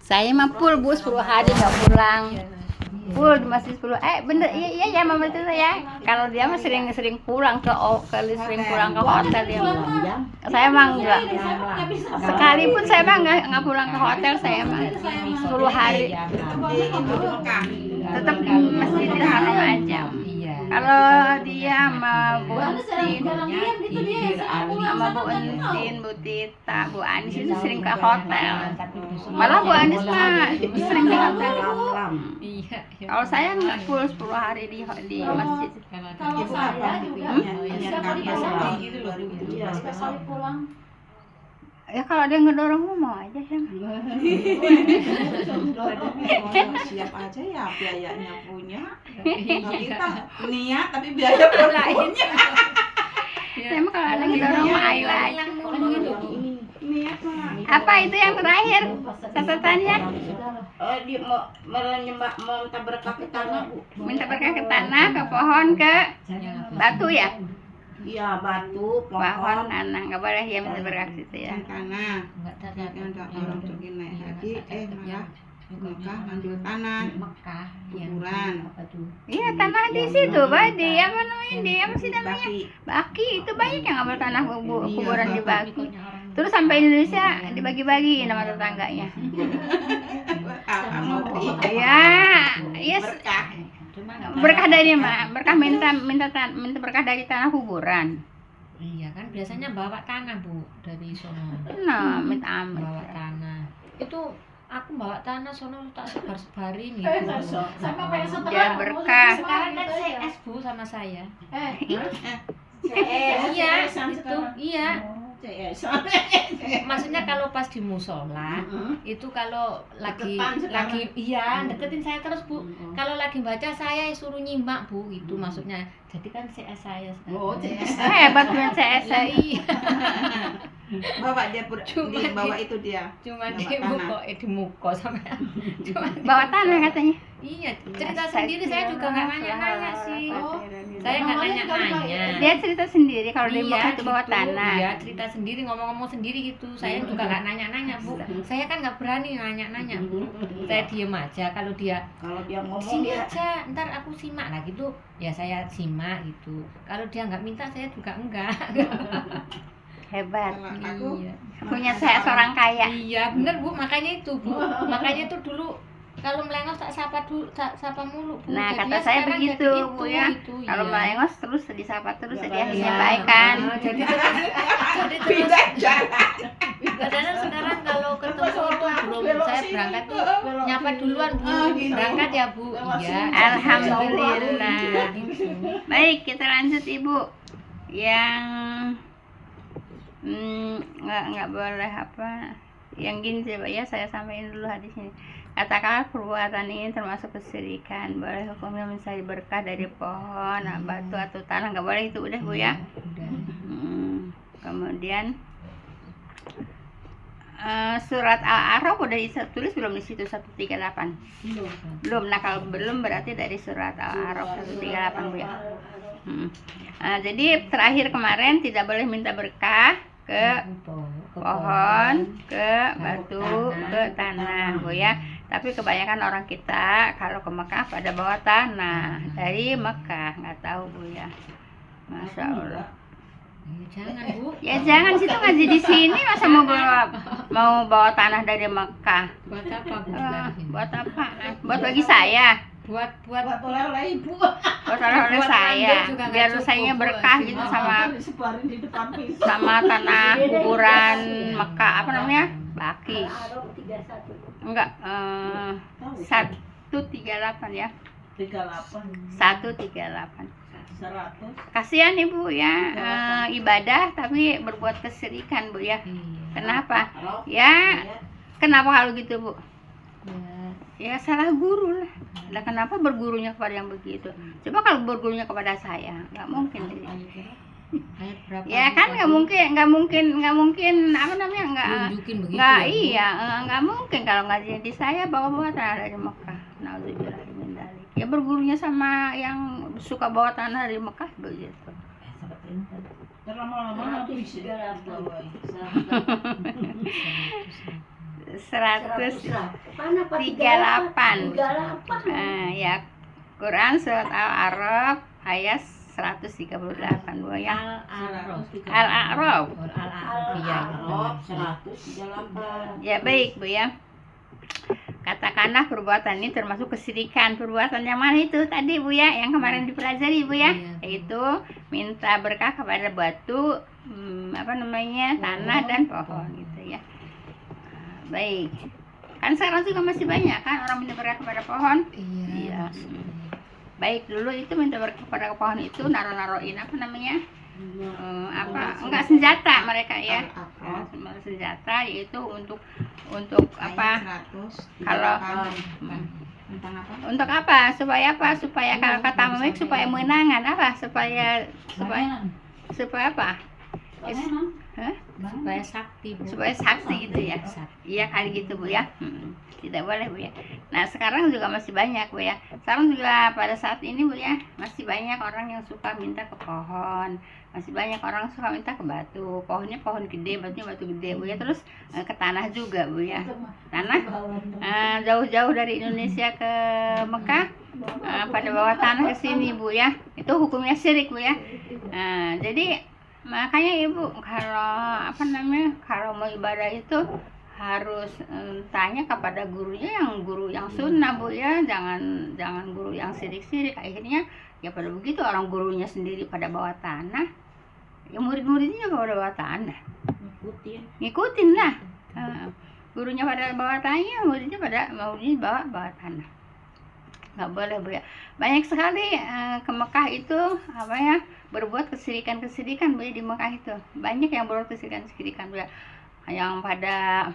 Saya mah full Bu, 10 hari nggak pulang. Full masih 10. Bener iya ya mama itu ya. Kalau dia mah sering pulang ke sering pulang ke hotel dia. Saya mah enggak. Sekalipun saya mah enggak pulang ke hotel, saya mah 10 hari. Tetap di Masjidil Haram aja. Kalau dia sama Bu Entin, sama Bu Entin, Bu Tita, Bu Anis itu sering ke hotel. Malah Bu Anis mah sering di hotel. Kalau saya nggak full 10 hari di masjid. Ya kalau dia ngedorong mau aja ya. Siap aja ya biayanya punya. Kita niat tapi biaya punya. Emang kalau ada ngedorong mah ayo aja. Apa itu yang terakhir catatannya? Dia mau minta berkah ke tanah, Bu. Minta berkah ke tanah, ke pohon, ke batu ya? Iya, batu, Pohon, tanah, nggak boleh ya minta berkah situ ya. tanah. Yang tak orang pergi naik haji, malah Mekah ngambil tanah, kuburan. Iya tanah di situ, Pak. Di apa namanya? Di apa sih namanya? Baki. Itu banyak yang ngambil tanah kuburan di Baki. Terus sampai Indonesia dibagi-bagi nama tetangganya. Iya, yes. Berkah dari mana? Berkah minta berkah dari tanah kuburan. Iya kan biasanya bawa tanah Bu dari sono. Nah, minta amin. Bawa tanah. Itu aku bawa tanah sono tak sebar-sebarin gitu. Biar berkah. Sekarang kan CS Bu sama saya. Iya, itu iya. Maksudnya kalau pas di musola itu kalau lagi iya deketin saya terus Bu. Kalau lagi baca saya suruh nyimak Bu, itu maksudnya. Jadi kan CS saya sekarang. Oh, CS. Hebat punya CS. Iya. Bawa dia bawa itu dia. Cuma di muka sama. Bawa tanah katanya. Iya, cerita sendiri saya juga nggak nanya-nanya sih. Saya nggak nanya-nanya. Dia cerita sendiri kalau dia Iya, Mekah itu bawa gitu. tanah. Iya, cerita sendiri, ngomong-ngomong sendiri gitu. Saya juga nggak nanya-nanya Bu. Saya kan nggak berani nanya-nanya Bu. Saya diem aja. Kalau dia ngomong sini aja, ntar aku simak lah gitu. Ya saya simak gitu. Kalau dia nggak minta, saya juga enggak. Hebat. Iya. Punya saya seorang kaya. Iya, bener Bu. Makanya itu Bu. Makanya itu dulu kalau melengos tak sapa dulu, sapa mulu Bu. Nah, Jadinya kata saya sekarang begitu jadi Bu ya. Kalau iya. melengos terus disapa terus jadi akhirnya Iya. baik kan. Jadi terus padahal sekarang kalau ketemu itu belum saya berangkat tuh nyapa duluan Bu. Berangkat ya Bu. Iya. Alhamdulillah. Gitu. Baik, kita lanjut Ibu. Yang nggak boleh apa? Yang gini sih Pak ya, saya sampaikan dulu hadis ini. Katakanlah perbuatan ini termasuk kesyirikan. Boleh hukumnya mencari berkah dari pohon, batu atau tanah, nggak boleh itu udah Bu ya. Kemudian surat Al-A'raf udah ditulis belum di situ 138? Belum. Nah kalau belum berarti dari surat Al-A'raf 138 Bu ya. Jadi terakhir kemarin tidak boleh minta berkah ke pohon, ke batu, ke tanah Bu ya. Tapi kebanyakan orang kita kalau ke Mekah pada bawa tanah dari Mekah, nggak tahu Bu ya. Masya Allah. Jangan Bu. Ya jangan, situ ngaji di sini masa mau bawa tanah dari Mekah. Buat apa Bu? Buat apa? Buat bagi saya. Buat oleh ibu. Buat oleh saya. Biar saya berkah gitu sama tanah kuburan Mekah apa namanya? Baki. Enggak, 138 ya. 138. Kasihan Ibu ya, ibadah tapi berbuat kesyirikan Bu ya. Kenapa? Ya, kenapa kalau gitu Bu? Ya salah guru lah. Nah, kenapa bergurunya kepada yang begitu? Coba kalau bergurunya kepada saya, nggak mungkin. Ya kan nggak mungkin apa namanya nggak iya nggak mungkin kalau ngaji di saya bawa tanah dari Mekah. Nauzubillah min dzalik. Ya bergurunya sama yang suka bawa tanah dari Mekah begitu. Lama-lama habis. 138. Ya, Quran surat Al-A'raf ayat 138 Bu ya. Al-A'raf. Ya baik Bu ya. Katakanlah perbuatan ini termasuk kesyirikan. Perbuatan yang mana itu tadi Bu ya, yang kemarin dipelajari Bu ya, yaitu minta berkah kepada batu, tanah dan pohon gitu ya. Baik. Kan sekarang juga masih banyak kan orang minta berkah kepada pohon. Iya. Baik, dulu itu minta berkah kepada pohon itu naruh-naruhin enggak senjata mereka ya. Senjata yaitu untuk apa? Kalau untuk apa? Supaya apa? Supaya kalau kata Mamik supaya menangan apa? Supaya apa? Supaya sakti Bu. Supaya sakti gitu ya. Iya kali gitu Bu ya. Tidak boleh Bu ya. Nah sekarang juga masih banyak Bu ya. Sekarang juga pada saat ini Bu ya, masih banyak orang yang suka minta ke pohon, masih banyak orang suka minta ke batu. Pohonnya pohon gede, batunya batu gede Bu ya. Terus ke tanah juga Bu ya. Tanah jauh-jauh dari Indonesia ke Mekah, pada bawah tanah ke sini Bu ya. Itu hukumnya syirik Bu ya. Jadi makanya Ibu kalau mau ibadah itu harus tanya kepada gurunya, guru yang sunnah Bu ya, jangan guru yang sirik-sirik. Akhirnya ya pada begitu orang gurunya sendiri pada bawah tanah, ya murid-muridnya pada bawah tanah, ngikutin lah. Gurunya pada bawah tanah, muridnya bawah tanah. Nggak boleh Bu ya. Banyak sekali ke Mekah itu berbuat kesirikan Bu ya. Di Mekah itu banyak yang berbuat kesirikan Bu ya, yang pada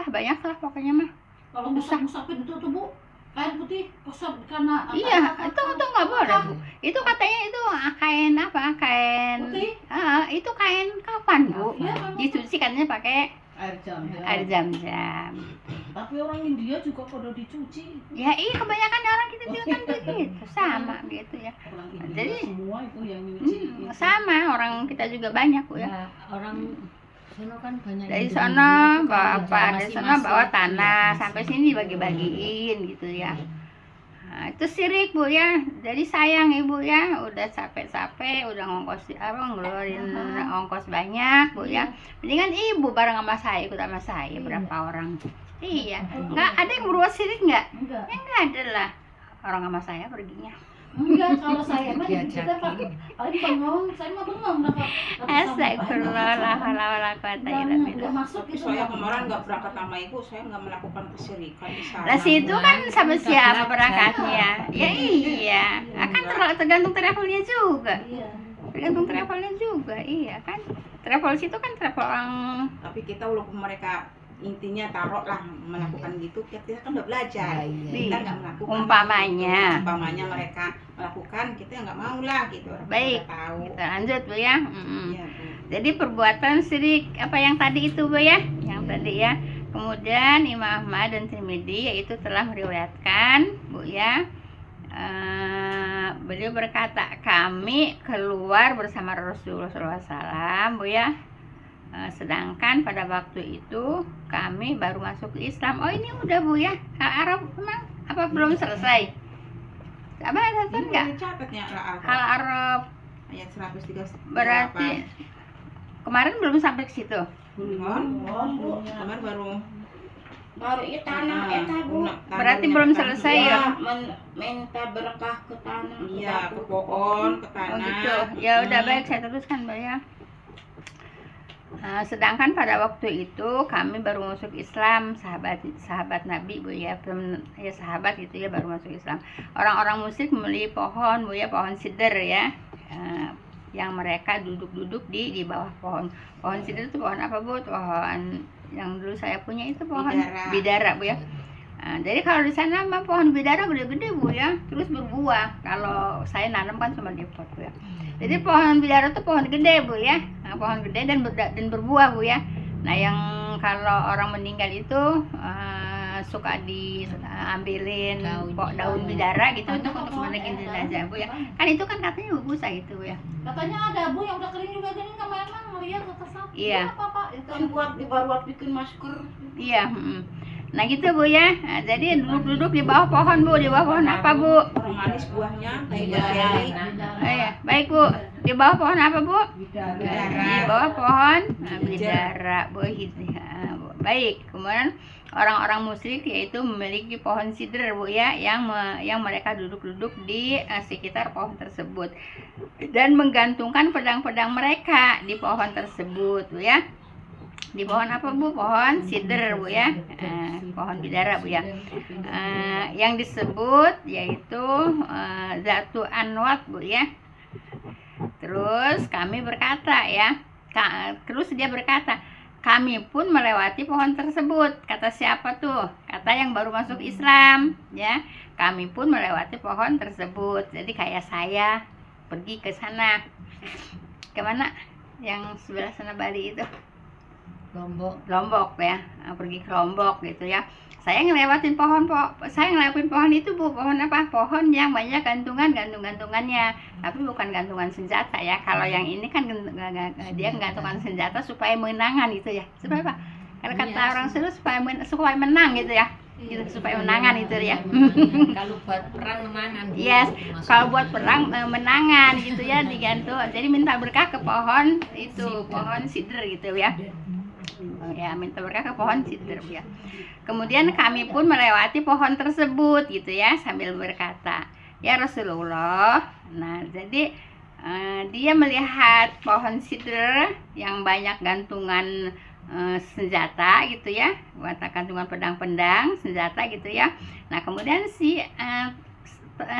banyak lah pokoknya mah. Kalau musafir itu tuh Bu, kain putih kosong karena iya, itu nggak boleh Bu. Itu katanya itu kain putih? Itu kain kapan Bu? Dicuci katanya pakai air zam-zam. Tapi orang India juga pada dicuci. Ya iya, kebanyakan orang kita juga kan begitu, sama gitu ya. Orang India Jadi semua itu yang nyuci. sama orang kita juga banyak Bu ya. Orang sono kan banyak Dari yang sana dulu kan dari sana bawa tanah iya, sampai sini bagi-bagiin gitu ya. Nah, itu syirik Bu ya. Jadi sayang Ibu ya, udah capek-capek, udah ngeluarin ongkos banyak Bu ya. Mendingan Ibu bareng sama saya, ikut sama saya berapa orang. Iya, nggak ada yang berbuat syirik nggak? Enggak. Ya nggak ada lah. Orang sama saya perginya. Enggak, kalau saya mah kita Diajakin. paling bengong, saya mah bengong Astagfirullah, la haula wala quwata illa billah. Enggak masuk Tapi itu. saya kemarin nggak berangkat sama ibu, saya nggak melakukan kesyirikan di sana. Lah situ kan sama siapa berangkatnya? Ya iya, akan tergantung travelnya juga. Iya. Tergantung travelnya juga, iya kan. Travel situ kan travel orang. Tapi kita walaupun mereka intinya taruh lah melakukan gitu, kita kan udah belajar. Kita nggak melakukan. Umpamanya mereka melakukan, kita nggak mau lah gitu. Baik, Kita tahu. kita lanjut Bu ya. Iya, Bu. Jadi perbuatan syirik apa yang tadi itu Bu ya? Yang tadi ya. Kemudian Imam Ahmad dan Tirmidzi yaitu telah meriwayatkan Bu ya. Beliau berkata, kami keluar bersama Rasulullah SAW Bu ya. Sedangkan pada waktu itu kami baru masuk ke Islam. Oh ini udah Bu ya. Arab memang apa belum selesai? Apa selesai Ini enggak? boleh catatnya Hal Arab ayat 138. berarti kemarin belum sampai ke situ. Kemarin baru Itu tanah Bu. Berarti belum selesai ya? Minta berkah ke tanah. Iya, ke pohon, ke Oh tanah. gitu. Ya udah baik, saya teruskan Bu ya. Sedangkan pada waktu itu kami baru masuk Islam, sahabat Nabi Bu ya, belum ya sahabat gitu ya, baru masuk Islam. Orang-orang musyrik membeli pohon Bu ya, pohon sidr ya, yang mereka duduk-duduk di bawah pohon. Pohon sidr itu pohon apa Bu? Pohon yang dulu saya punya itu pohon bidara Bu ya. Jadi kalau di sana mah pohon bidara gede-gede Bu ya, terus berbuah. Kalau saya nanam kan cuma di pot Bu ya. Jadi pohon bidara itu pohon gede Bu ya, pohon gede dan berbuah Bu ya. Nah yang kalau orang meninggal itu suka diambilin daun bidara gitu untuk menekin jenazah Bu ya. Kan itu kan katanya busa gitu Bu ya. Katanya ada Bu yang udah kering juga gini kemarin mah iya kata sapu. Iya. Apa Pak? Itu Kan buat bikin masker. Iya. Nah gitu Bu ya. Nah, jadi duduk-duduk di bawah pohon Bu. Di bawah pohon apa Bu? Orang manis buahnya kayak Iya. beri. Iya, baik Bu. Di bawah pohon apa Bu? Bidara. Di bawah pohon bidara Bu. Baik. Kemudian orang-orang musyrik yaitu memiliki pohon sidr Bu ya, yang mereka duduk-duduk di sekitar pohon tersebut dan menggantungkan pedang-pedang mereka di pohon tersebut Bu ya. Di pohon apa Bu? Pohon sidr Bu ya, pohon bidara Bu ya. Yang disebut yaitu Zatu Anwat Bu ya. Terus kami berkata ya, terus dia berkata, kami pun melewati pohon tersebut. Kata siapa tuh? Kata yang baru masuk Islam ya. Kami pun melewati pohon tersebut. Jadi kayak saya pergi ke sana. Kemana? Yang sebelah sana Bali itu? Lombok ya, pergi ke Lombok gitu ya. Saya ngelewatin pohon itu Bu. Pohon apa? Pohon yang banyak gantungannya, tapi bukan gantungan senjata ya. Kalau yang ini kan dia gantungan senjata supaya menangan gitu ya. Supaya apa? Karena kata orang Sunda supaya menang gitu ya. Gitu, supaya menangan itu ya. Kalau buat perang menangan. Yes, kalau buat perang menangan gitu ya, digantung. Jadi minta berkah ke pohon itu, pohon sidr gitu ya. Ya, minta berkah ke pohon sidr ya. Kemudian kami pun melewati pohon tersebut gitu ya, sambil berkata, ya Rasulullah. Nah, jadi dia melihat pohon sidr yang banyak gantungan senjata gitu ya, gantungan pedang-pedang senjata gitu ya. Nah, kemudian si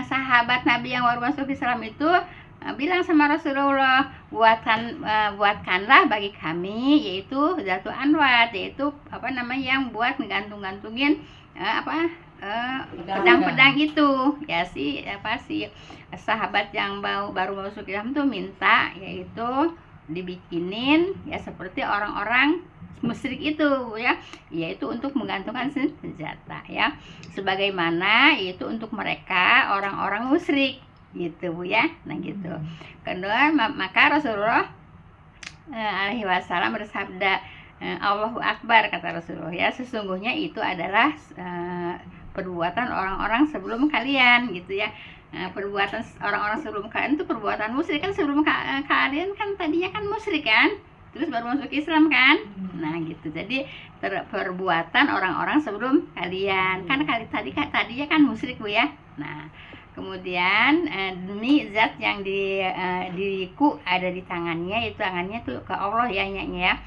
sahabat Nabi yang baru masuk Islam itu bilang sama Rasulullah, buatkanlah bagi kami yaitu Zatu Anwat, yaitu apa namanya yang buat menggantung-gantungin pedang-pedang itu ya. Si sahabat yang baru masuk Islam tuh minta yaitu dibikinin ya seperti orang-orang musyrik itu ya, yaitu untuk menggantungkan senjata ya, sebagaimana yaitu untuk mereka orang-orang musyrik gitu Bu ya. Nah gitu. Kedua, maka Rasulullah alaihi wasallam bersabda, Allahu Akbar, kata Rasulullah ya, sesungguhnya itu adalah perbuatan orang-orang sebelum kalian gitu ya. Perbuatan orang-orang sebelum kalian itu perbuatan musyrik kan. Sebelum kalian kan tadinya kan musyrik kan, terus baru masuk Islam kan. Nah gitu. Jadi perbuatan orang-orang sebelum kalian kan tadinya kan musyrik Bu ya. Nah kemudian demi zat yang diriku ada di tangannya, itu tangannya tuh ke Allah ya nyanyi ya.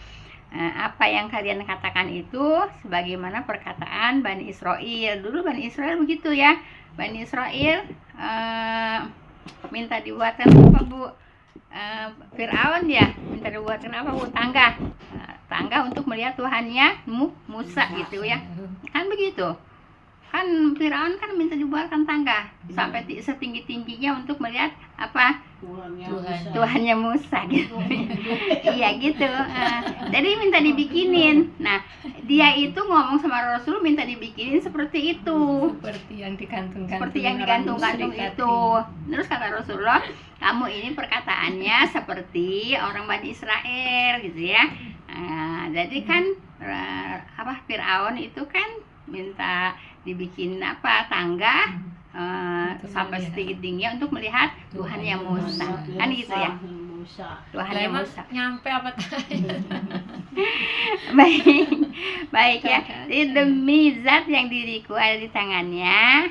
Apa yang kalian katakan itu sebagaimana perkataan Bani Israel. Dulu Bani Israel begitu ya. Bani Israel minta dibuatkan apa Bu? Fir'aun ya minta dibuatkan apa Bu? Tangga untuk melihat Tuhannya Musa gitu ya. Kan begitu. Kan Firaun kan minta dibuatkan tangga sampai setinggi-tingginya untuk melihat apa? Tuhannya Musa gitu. Iya gitu. Jadi minta dibikinin. Nah, dia itu ngomong sama Rasul minta dibikinin seperti itu. Seperti yang digantung-gantung. Seperti yang digantung-gantung itu. Terus kata Rasulullah, kamu ini perkataannya seperti orang Bani Israel gitu ya. Jadi kan Firaun itu kan minta dibikin tangga sampai setinggi-tingginya untuk melihat Tuhannya Musa kan gitu ya. Tuhannya Musa nyampe apa tadi? baik ya. Jadi demi zat yang diriku ada di tangannya,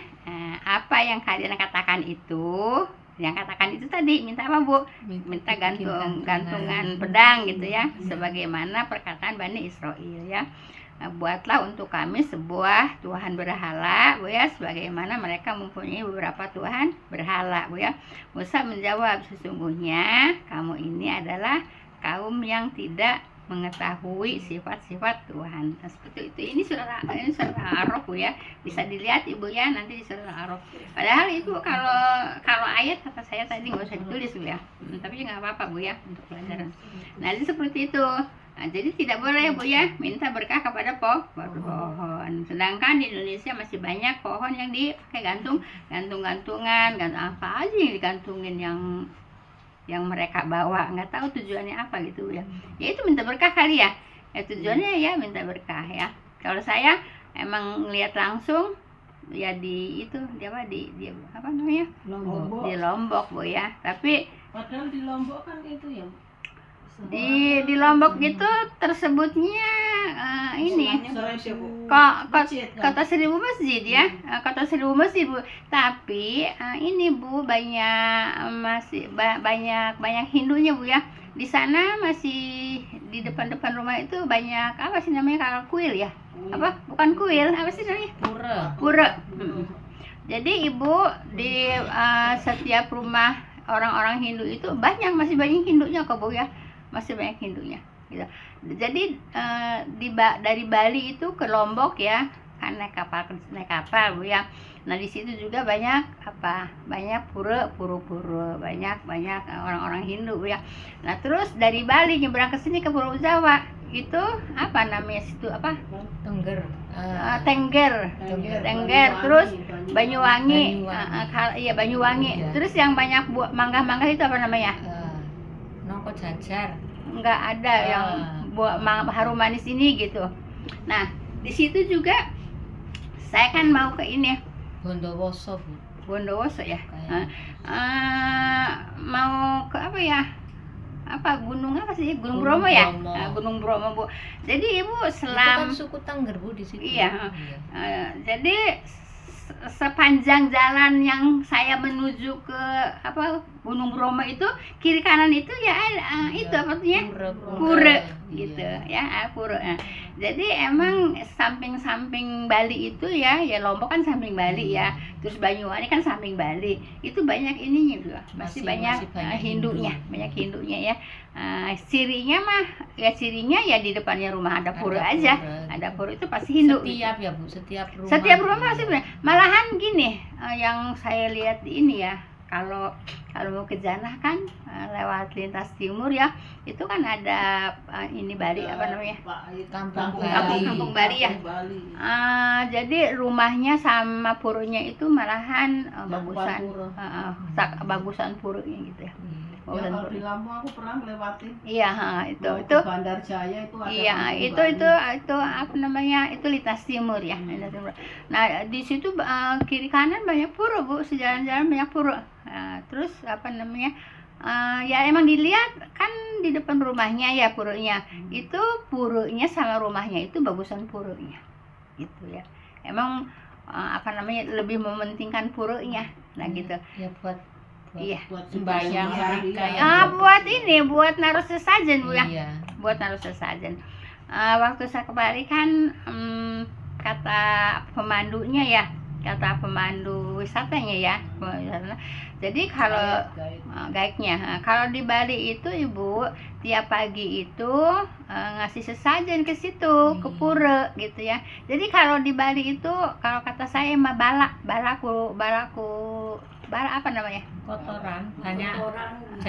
apa yang kalian katakan itu, yang katakan itu tadi minta apa Bu? Minta gantungan pedang gitu ya, sebagaimana perkataan Bani Israel ya. Buatlah untuk kami sebuah Tuhan berhala Bu ya, sebagaimana mereka mempunyai beberapa Tuhan berhala Bu ya. Musa menjawab, sesungguhnya kamu ini adalah kaum yang tidak mengetahui sifat-sifat Tuhan. Nah, seperti itu. Ini surat Al-A'raf Bu ya, bisa dilihat Ibu ya nanti di surat Al-A'raf. Padahal itu kalau ayat kata saya tadi nggak usah ditulis Bu ya, tapi nggak apa-apa Bu ya untuk pelajaran. Nah jadi seperti itu. Nah, jadi tidak boleh Bu ya minta berkah kepada pohon. Sedangkan di Indonesia masih banyak pohon yang dipakai gantungan, gantung apa aja yang digantungin, yang yang mereka bawa, nggak tahu tujuannya apa gitu ya. Ya itu minta berkah kali ya. Ya tujuannya ya minta berkah ya. Kalau saya emang ngelihat langsung ya di itu di apa namanya, Lombok. di Lombok Bu ya. Tapi Padahal di Lombok kan itu ya. di Lombok gitu tersebutnya ini Islamnya bagus ya, Bu. Masjid, kan? kota seribu masjid ya, kota seribu masjid Bu. Tapi ini Bu masih banyak Hindunya Bu ya. Di sana masih di depan rumah itu banyak apa sih namanya kalau kuil ya? Apa? Bukan kuil, apa sih namanya? Pura. Jadi Ibu di setiap rumah orang-orang Hindu itu masih banyak Hindunya kok Bu ya. Masih banyak Hindunya gitu. Jadi dari Bali itu ke Lombok ya, kan naik kapal Bu ya. Nah di situ juga banyak pura, banyak orang-orang Hindu Bu ya. Nah terus dari Bali nyebrang ke sini ke Pulau Jawa itu apa namanya situ apa? Tengger, terus Banyuwangi. Iya Banyuwangi. Terus yang banyak mangga itu apa namanya? Nongko Jajar. Nggak ada yang buah harum manis ini gitu. Nah di situ juga saya kan mau ke ini Bondowoso Bu. Bondowoso ya. Kayak. Mau ke apa ya? Gunung apa sih? Gunung Bromo ya? Bromo. Gunung Bromo Bu. Jadi Ibu Itu kan selam suku Tengger Bu di situ. Iya. Jadi sepanjang jalan yang saya menuju ke Gunung Bromo itu kiri kanan itu ya itu apa namanya? Pura gitu ya, pura. Jadi emang samping-samping Bali itu ya Lombok kan samping Bali ya, terus Banyuwangi kan samping Bali, itu banyak ininya juga, masih banyak Hindunya, banyak Hindunya ya. Cirinya ya di depannya rumah ada pura aja, ada pura itu pasti Hindu. Setiap ya Bu, setiap Rumah pasti punya. Malahan gini, yang saya lihat di ini ya, kalau mau ke Janah kan lewat lintas timur ya, itu kan ada ini Bali apa namanya? Kampung Bali ya. Jadi rumahnya sama purunya itu malahan bagusan purunya gitu ya. Ya, kalau di Lampung aku pernah ngelewatin. Iya, itu Bandar Jaya itu ada. Iya, itu apa namanya? Itu lintas timur ya. Nah, di situ kiri kanan banyak pura Bu, sejalan-jalan banyak pura. Terus apa namanya? Ya emang dilihat kan di depan rumahnya ya purunya. Itu purunya sama rumahnya itu bagusan purunya. Gitu ya. Emang apa namanya? Lebih mementingkan purunya. Nah, gitu. Ya Iya. Buat sembahyang mereka buat naruh sesajen Bu ya. Iya. Buat naruh sesajen. Waktu saya ke Bali kan kata pemandunya ya, kata pemandu wisatanya ya. Jadi kalau guide-nya, kalau di Bali itu Ibu tiap pagi itu ngasih sesajen ke situ, ke pura gitu ya. Jadi kalau di Bali itu kalau kata saya mah balaku apa namanya? Kotoran, banyak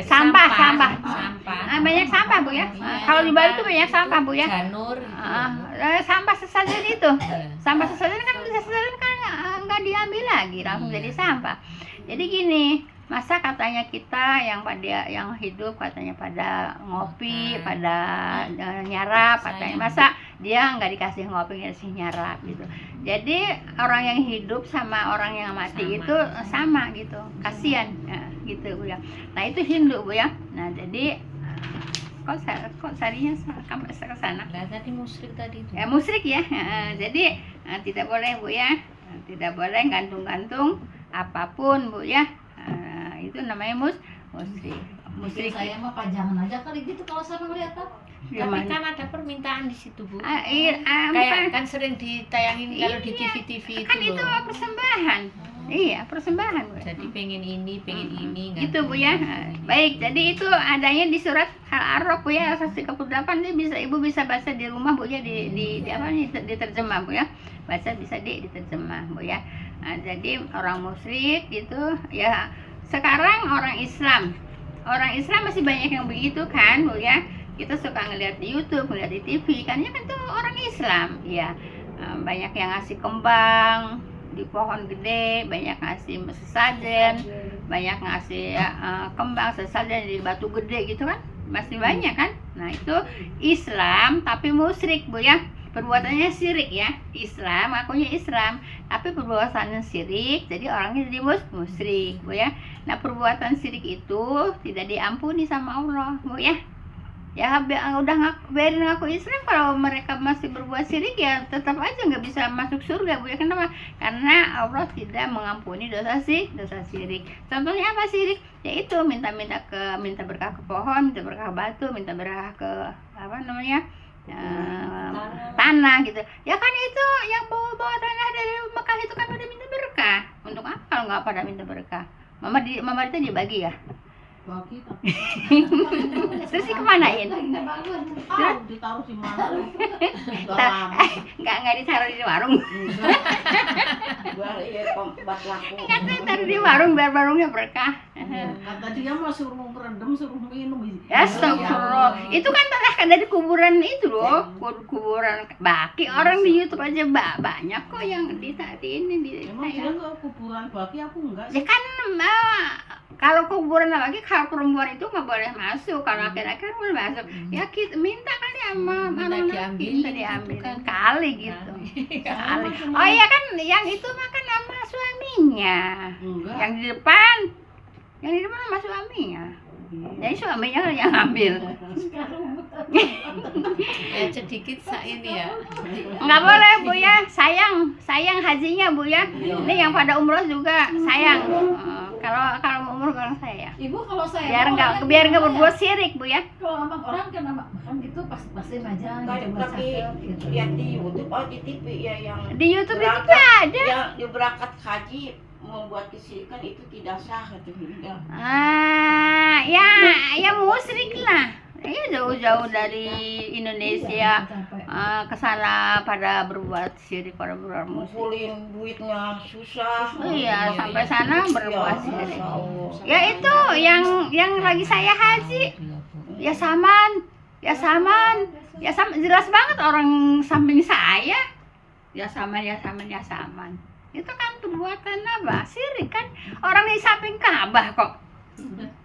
Sampah. Banyak sampah Bu ya. Iya, Kalau di Bali tuh banyak sampah Bu ya. Janur. Sampah sesajen itu. Iya. Sampah sesajen kan nggak diambil lagi, langsung jadi sampah. Jadi gini, masa katanya kita yang hidup katanya pada ngopi, pada nyarap katanya, masa dia nggak dikasih ngopi, nggak dikasih nyarap gitu. Jadi orang yang hidup sama orang yang mati itu sama gitu, kasihan gitu Bu ya. Nah itu Hindu Bu ya. Nah jadi kok sarinya sampai ke sana. Nah, tadi musyrik tadi itu. Ya musyrik ya. Jadi tidak boleh Bu ya, tidak boleh gantung-gantung apapun Bu ya. Itu namanya musyrik. Saya mah pajangan aja kali gitu kalau sama ngeliat apa. Tapi kan ada permintaan di situ Bu. Kayak Kayak kan sering ditayangin kalau di Iya, TV kan itu loh. persembahan. Iya, persembahan Bu. Jadi pengen ini Gitu Bu ya. Baik, jadi itu adanya di surat Al-A'raf Bu ya, ayat 38. Ibu bisa baca di rumah Bu ya, di apa nih diterjemah Bu ya. Baca bisa diterjemah Bu ya. Nah, jadi orang musyrik itu ya, sekarang orang Islam masih banyak yang begitu kan Bu ya. Kita suka ngeliat di YouTube, ngeliat di TV kan ya, kan tuh orang Islam ya. Banyak yang ngasih kembang di pohon gede, banyak ngasih sesajen, banyak ngasih kembang sesajen di batu gede gitu kan, masih banyak kan. Nah itu Islam tapi musyrik Bu ya, perbuatannya syirik ya. Islam akunya Islam tapi perbuatannya syirik, jadi orangnya jadi musyrik Bu ya. Nah perbuatan syirik itu tidak diampuni sama Allah Bu ya. Ya udah biarin ngaku Islam, kalau mereka masih berbuat syirik ya tetap aja nggak bisa masuk surga Bu ya. Kenapa? Karena Allah tidak mengampuni dosa syirik. Contohnya apa syirik? Yaitu minta berkah ke pohon, minta berkah ke batu, minta berkah ke apa namanya tanah gitu. Ya kan itu yang bawa tanah dari Mekah itu kan pada minta berkah. Untuk apa kalau nggak pada minta berkah? Mama itu dibagi ya. Bagi tapi Terus dikemanain? ditaruh di mana? Udah lama. Nggak ditaruh di warung. Buat buat laku. Katanya taruh di warung biar warungnya berkah. Kata dia mah suruh berendam, suruh minum. Ya astagfirullah. Itu kan tanah dari kuburan itu loh, kuburan baki. Orang di YouTube aja banyak kok yang di ini di Emang dia nggak kuburan bagi, aku enggak ya kan. Kalau kuburan lagi, kalau perempuan itu nggak boleh masuk, kalau laki-laki boleh masuk. Ya kita minta kali sama minta diambil kan. kali gitu. Kali. Oh iya kan, yang itu makan sama suaminya. enggak. Yang di depan sama suaminya. Jadi suaminya yang ambil. Ya sedikit ini ya. Nggak boleh Bu ya, sayang hajinya Bu ya. Ini yang pada umroh juga sayang. Kalau mau umroh orang sayang. Ibu kalau saya Biar nggak berbuat syirik Bu ya. kalau sama orang kan makan gitu pastiin aja Tapi lihat di YouTube atau di TV ya yang Di YouTube itu berangkat- ada. yang di berangkat haji membuat kesyirikan itu tidak sah katanya. Ya musyrik lah. Ya jauh-jauh dari Indonesia ke sana pada berbuat syirik, pada berbuat musyrik. Ngumpulin duitnya susah. Iya, sampai sana berbuat syirik. Masya Allah. Ya itu yang lagi saya haji. Ya saman. Jelas banget orang samping saya. Ya saman. Itu kan perbuatan apa? Syirik kan. Orang di samping Ka'bah kok.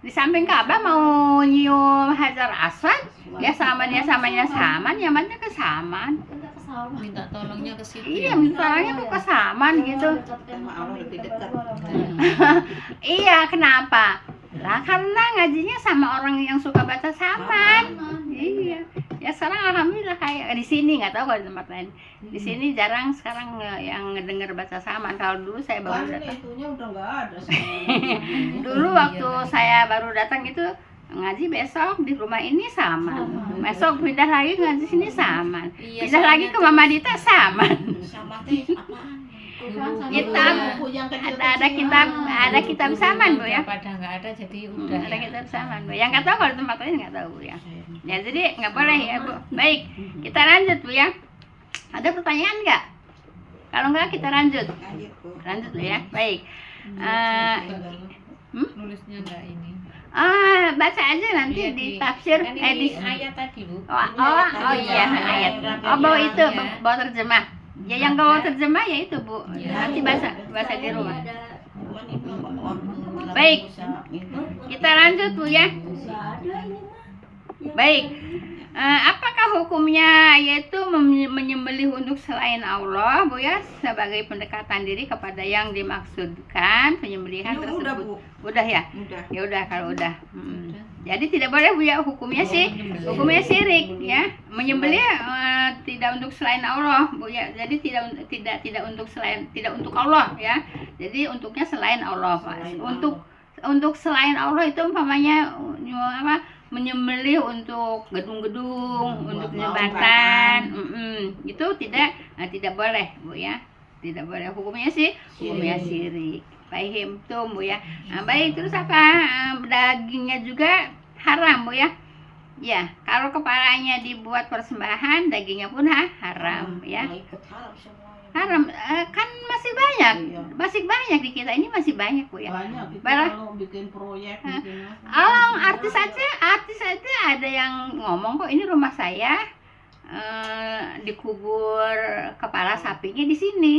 Di samping Ka'bah mau nyium Hajar Aswad, ya saman, nyamannya ke saman. Minta tolongnya ke situ. Iya, misalnya kok ke saman gitu. Sama Allah lebih dekat. Iya, kenapa? Lah karena ngajinya sama orang yang suka baca saman. Iya. Ya sekarang alhamdulillah kayak di sini, nggak tahu kalau di tempat lain. Di sini jarang sekarang yang ngedenger baca saman. Kalau dulu saya baru kan datang. itunya udah nggak ada Dulu waktu saya baru datang itu ngaji besok di rumah ini saman. Besok pindah lagi ngaji sini saman. Iya, Pindah lagi ke Mama Dita saman. Sama teh apaan? Kitab ada kitab saman Bu ya. Pada nggak ada jadi udah. Ada Ya. kitab saman Bu. Yang nggak tahu kalau di tempat lain nggak tahu Bu ya. Ya jadi nggak boleh ya Bu. Baik, kita lanjut Bu ya. Ada pertanyaan nggak? Kalau nggak kita lanjut. Lanjut Bu ya. Baik. Nulisnya nggak ini. Baca aja nanti Iya, di tafsir kan di ini ayat tadi Bu. oh iya ayat. Oh bawa itu bawa terjemah. Ya yang bawa terjemah ya itu Bu. Nanti baca di rumah. Baik. Kita lanjut Bu ya. Baik. Apakah hukumnya yaitu menyembelih untuk selain Allah Bu ya, sebagai pendekatan diri kepada yang dimaksudkan penyembelihan Ini tersebut? udah, Bu. Udah ya? Udah. Ya udah kalau udah. Jadi tidak boleh Bu ya, hukumnya sih hukumnya syirik ya. Menyembelih tidak untuk selain Allah Bu ya. Jadi tidak untuk Allah ya. Jadi untuknya selain Allah Pak. Untuk selain Allah itu umpamanya menyembelih untuk gedung-gedung, untuk jembatan, itu tidak boleh Bu ya, tidak boleh. Hukumnya sih hukumnya syirik. Paham tuh Bu ya. Baik, terus apa? Dagingnya juga haram Bu ya. Ya, kalau kepalanya dibuat persembahan, dagingnya pun haram ya. Haram kan masih banyak di kita ini, masih banyak Bu ya. banyak itu Balah. kalau bikin proyek bikin Artis aja ada yang ngomong kok, ini rumah saya dikubur kepala sapinya di sini,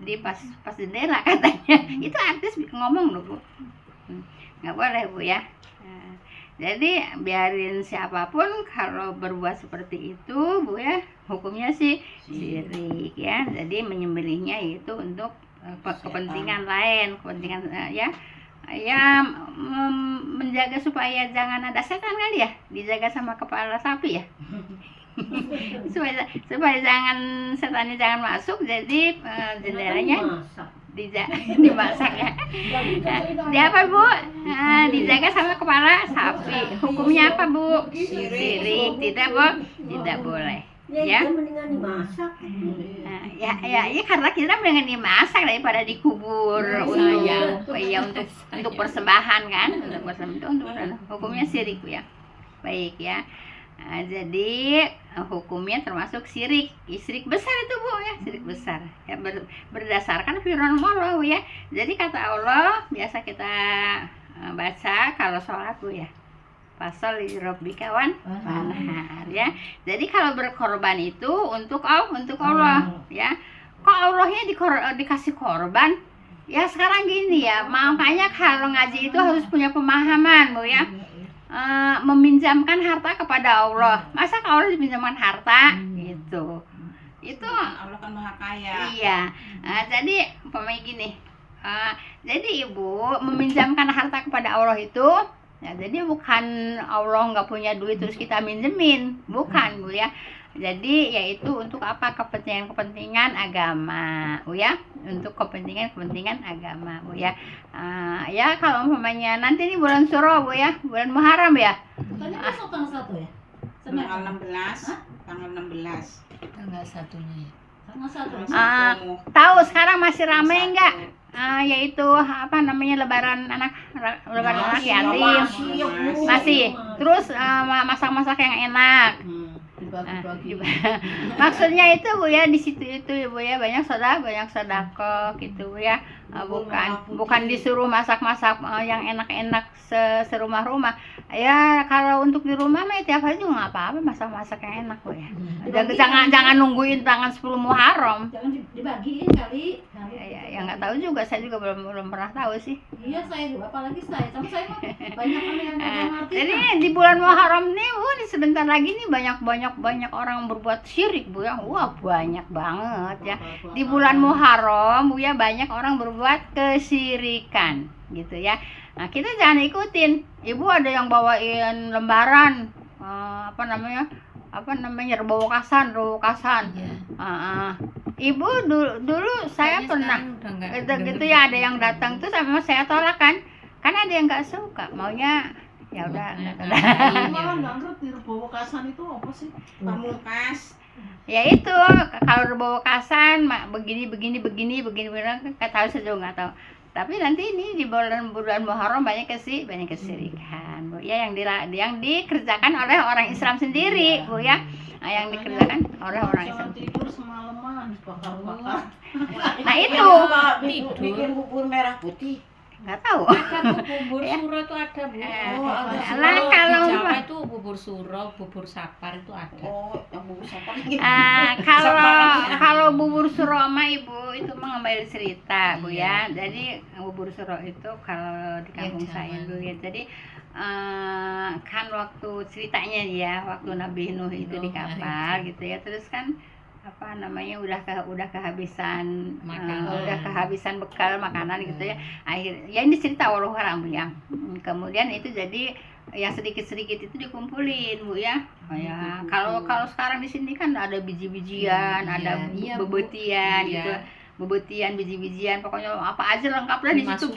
di pas jendela katanya. Itu artis ngomong loh Bu. nggak boleh Bu ya. Nah, jadi biarin siapapun kalau berbuat seperti itu Bu ya, hukumnya sih syirik ya. Jadi menyembelihnya itu untuk kepentingan lain, kepentingan ya menjaga supaya jangan ada setan kali ya, dijaga sama kepala sapi ya. supaya jangan setannya jangan masuk, jadi jendelanya dimasak ya. Dia apa Bu? Dijaga sama kepala sapi. Hukumnya apa Bu? Syirik. Tidak Bu? Tidak boleh. Ya. Ya karena kita mendingan dimasak daripada dikubur untuk persembahan kan, untuk hukumnya syirik Bu ya. Baik ya. Jadi hukumnya termasuk syirik besar itu Bu ya, syirik besar ya, berdasarkan firman Allah Bu ya. Jadi kata Allah biasa kita baca kalau sholat Bu ya, pasal rabbika wanhar ya. Jadi kalau berkorban itu untuk Allah ya. Kok Allahnya dikasih korban? Ya sekarang gini ya, makanya kalau ngaji itu harus punya pemahaman Bu ya. Meminjamkan harta kepada Allah. Masa kalau Allah dipinjamkan harta gitu. Itu Allah kan maha kaya. Iya. Jadi umpamanya gini. Jadi Ibu meminjamkan harta kepada Allah itu ya, jadi bukan Allah nggak punya duit terus kita minjemin, bukan Bu ya. Jadi yaitu untuk apa? Kepentingan agama Bu ya, untuk kepentingan agama Bu ya. Ya kalau umpamanya nanti ini bulan Suro Bu ya, bulan Muharram ya. Bukannya besok tanggal 1 ya? Tanggal 16. Tanggal 1-nya ya. Tanggal 1. Tahu sekarang masih ramai enggak? Yaitu apa namanya lebaran anak yatim. Masih. Terus masak-masak yang enak. Maksudnya itu Bu ya, di situ itu Bu ya, banyak sedekah gitu Bu ya. Bukan disuruh masak-masak yang enak-enak serumah-rumah. Ya kalau untuk di rumah mah tiap hari juga nggak apa-apa masak-masak yang enak Bu ya. Jangan nungguin tanggal 10 Muharram. Jangan dibagiin kali. Ya nggak tahu juga, saya juga belum pernah tahu sih. Iya saya juga, apalagi saya sama saya mah banyak yang ngerti. Jadi di bulan Muharram nih Bu, sebentar lagi nih banyak orang berbuat syirik Bu ya. Wah banyak banget ya. Di bulan Muharram Bu ya, banyak orang berbuat kesyirikan gitu ya. Nah kita jangan ikutin. Ibu ada yang bawain lembaran apa namanya rebokasan. Iya. Ibu dulu saya pernah gitu ya, ada yang datang tuh sama saya tolak kan, karena ada yang nggak suka, maunya ya udah Malah nggak ngerti rebokasan itu apa sih? Pamungkas. ya itu kalau rebokasan begini nggak tahu, saya juga nggak tahu. Tapi nanti ini di bulan Muharram banyak kesirikan Bu ya, yang dikerjakan oleh orang Islam sendiri Bu ya. Yang dikerjakan oleh orang Islam. Tidur semalaman bakar-bakar. Nah itu bikin bubur merah putih. nggak tahu. Ada bubur suro itu ada Bu. Nah, kalau di Jawa itu bubur suro, bubur sapar itu ada. Oh, yang bubur sapar. Kalau bubur suro sama Ibu itu mengambil cerita Bu ya. Jadi bubur suro itu kalau di kampung saya dulu ya. Jadi kan waktu ceritanya ya, waktu Nabi Nuh itu di kapal gitu ya. Terus kan apa namanya udah kehabisan bekal makanan gitu ya. Ya ini cerita orang Bu ya. Kemudian itu jadi yang sedikit itu dikumpulin Bu ya. Ya kalau sekarang di sini kan ada biji-bijian, ada bebetian gitu. Bebetian, biji-bijian, pokoknya apa aja lengkap lah di situ,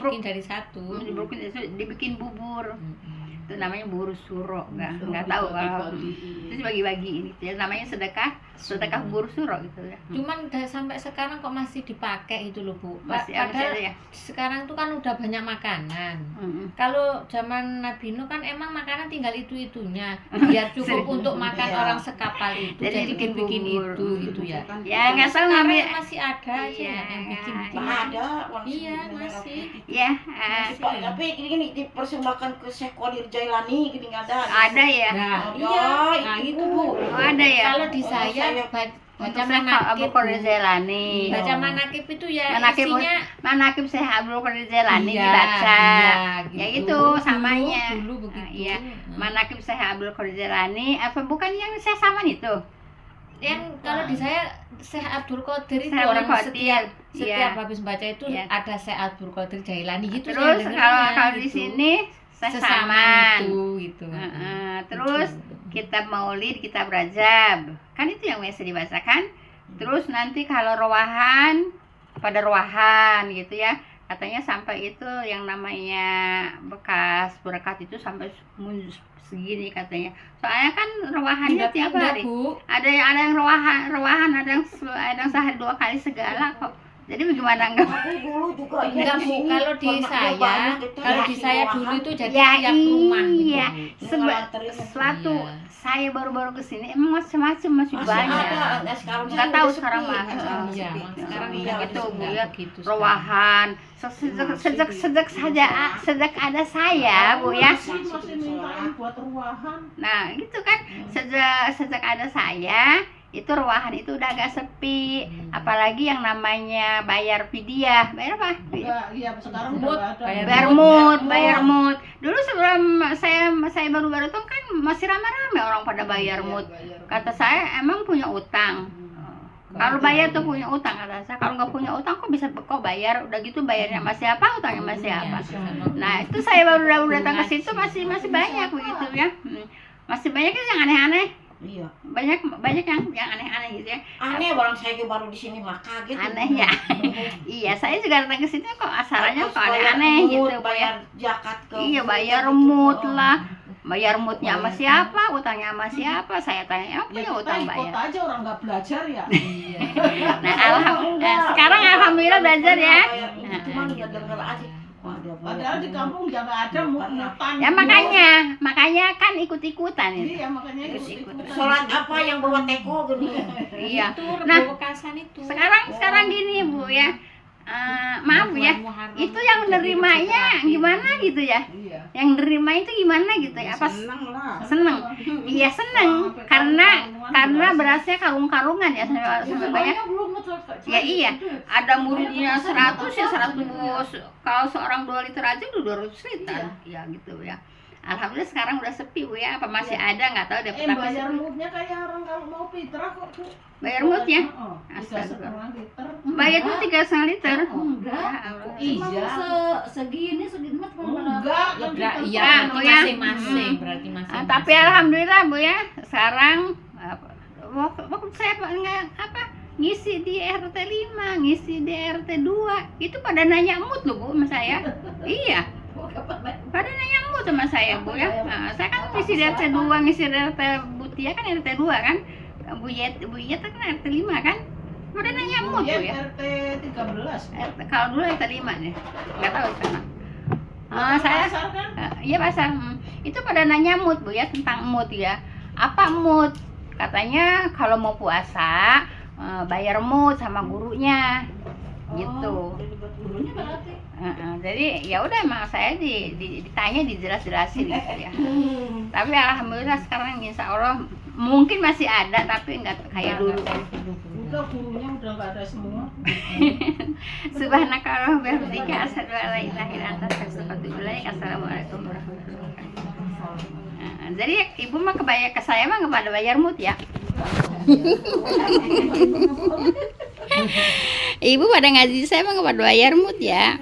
dibikin bubur. Itu namanya bubur suro, nggak tahu kalau itu bagi-bagi ini ya, namanya sedekah bubur suro gitu ya. Cuman sampai sekarang kok masih dipakai itu loh Bu. Padahal ya? Sekarang tuh kan udah banyak makanan. Kalau zaman Nabi Nuh kan emang makanan tinggal itu-itunya, biar cukup untuk makan orang sekapal itu. Jadi bikin itu ya. Ya nggak tahu ngambil masih ada aja yang bikin. Ada. Iya masih. Ya. Tapi ini dipersembahkan ke Syekh Qadir Jailani gini nggak ada. Ada ya. Nah, itu Bu. Oh, ada ya. Kalau di saya Baca Syekh manakib, Abdul Qadir Jailani. Baca manakib itu ya Manakib isinya Manakib Syekh Abdul Qadir Jailani iya, dibaca. iya, Ya itu samanya. Dulu begitu. Iya. Manakib Syekh Abdul Qadir Jailani apa bukan yang Syekh Saman itu? Yang kalau di saya Syekh Abdul Qadir itu Syekh Abdul orang Qadir. setiap Iya. habis baca itu Iya. ada Syekh Abdul Qadir Jailani gitu. Terus saya dengernya, kalau di gitu. sini Syekh Sesaman Saman. itu gitu. Terus kitab Maulid, kitab Rajab. Kan itu yang biasa dibacakan. Terus nanti kalau rowahan pada rowahan gitu ya. Katanya sampai itu yang namanya bekas berkat itu sampai segini katanya. Soalnya kan rowahannya tiap hari. Bu. Ada yang rowahan, ada yang sehari 2 kali segala kok. Jadi bagaimana enggak? Aku dulu juga Enggak Bu, kalau di saya, kalau di saya dulu itu jadi Ya, tiap rumah gitu. iya. Bu. Suatu Iya. saya baru-baru kesini emang macam-macam masih masih banyak. ada. Sekarang Nggak sih tahu udah sekarang sepi. mah. Iya, sekarang Iya, udah gitu, Bu, nggak ya. begitu Rowahan sejak ada saya Bu ya. Masih mintain buat ruahan. Nah gitu kan sejak ada saya itu ruahan itu udah agak sepi, apalagi yang namanya bayar fidyah, bayar apa? Enggak, iya sekarang udah nggak ada. Bayar mood. Dulu sebelum saya baru-baru tuh kan masih ramai-ramai orang pada bayar mood. Kata saya emang punya utang. Kalau bayar tuh punya utang kata saya. Kalau nggak punya utang kok bisa kok bayar? Udah gitu bayarnya sama siapa? Utangnya sama siapa? Nah itu saya baru datang ke situ masih banyak begitu ya. Masih banyak yang aneh-aneh. Iya. Banyak yang aneh-aneh gitu ya. Aneh orang saya baru di sini mah kaget. Aneh ya. Iya, saya juga datang ke sini kok asalnya Terus kok bayar aneh-aneh mood, gitu Bu ya. bayar zakat ke Iya, bayar mood lah. Bayar moodnya sama siapa, utangnya sama siapa? Saya tanya, emang Ya punya kita utang ikut bayar? aja orang nggak belajar ya. Iya. Nah, sekarang alhamdulillah belajar ya. Cuma nggak denger aja. Padahal di kampung ya nggak ada mutan. Ya makanya kan ikut-ikutan itu. Iya makanya Ikut-ikutan. Sholat apa yang bawa teko gini? Iya. Itu Nah, Bekasan itu. sekarang gini Bu ya. Maaf ya, itu yang nerimanya gimana gitu ya? Iya. Yang nerima itu gimana gitu ya? Apa Seneng lah. seneng? Iya seneng karena berasnya karung-karungan ya sampai banyak. Ya iya, ada muridnya 100 ya 100. Kalau seorang 2 liter aja udah 200 liter. Ya gitu ya. Alhamdulillah sekarang udah sepi Bu ya. Apa masih ada nggak tahu deh. Tapi Bayar moodnya kayak orang kalau mau fitrah kok Bu. bayar moodnya. Oh, 3,5 liter. Bayar tuh 3,5 liter. Enggak. Ya Allah. Iya. segini mah Enggak, kan Ya, kita iya, Ah, berarti Bu ya. masing-masing, berarti masing-masing. Tapi alhamdulillah Bu ya. Sekarang waktu saya ngisi di RT 5, ngisi di RT 2 itu pada nanya mood loh Bu sama saya. Iya. Pada nanya mood sama saya Bu ya. Nah, saya kan ngisi di RT 2, ngisi di RT Butia kan RT 2 kan. Bu Yet kan RT 5 kan. Pada nanya mood Bu ya. RT 13. Kalau dulu RT 5 deh. Enggak tahu sekarang. Saya Pasar kan? iya pasar. Itu pada nanya mood Bu ya, tentang mood ya. Apa mood? Katanya kalau mau puasa bayar mood sama gurunya gitu. gurunya berarti Jadi ya udah emang saya ditanya dijelas-jelasin gitu ya. Tapi alhamdulillah sekarang insya Allah mungkin masih ada tapi enggak kayak dulu. Udah gurunya udah nggak ada semua. Subhanakallahumma wa bihamdika asyhadu an la ilaha illa anta astaghfiruka wa atubu ilaik. Assalamualaikum warahmatullahi wabarakatuh. Jadi ibu mah ke saya mah nggak pada bayar mood ya. Ibu pada ngaji saya mah nggak pada bayar mood ya.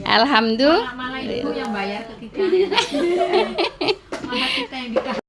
Alhamdulillah. Malah ibu yang bayar ke kita. Malah kita yang dikasih.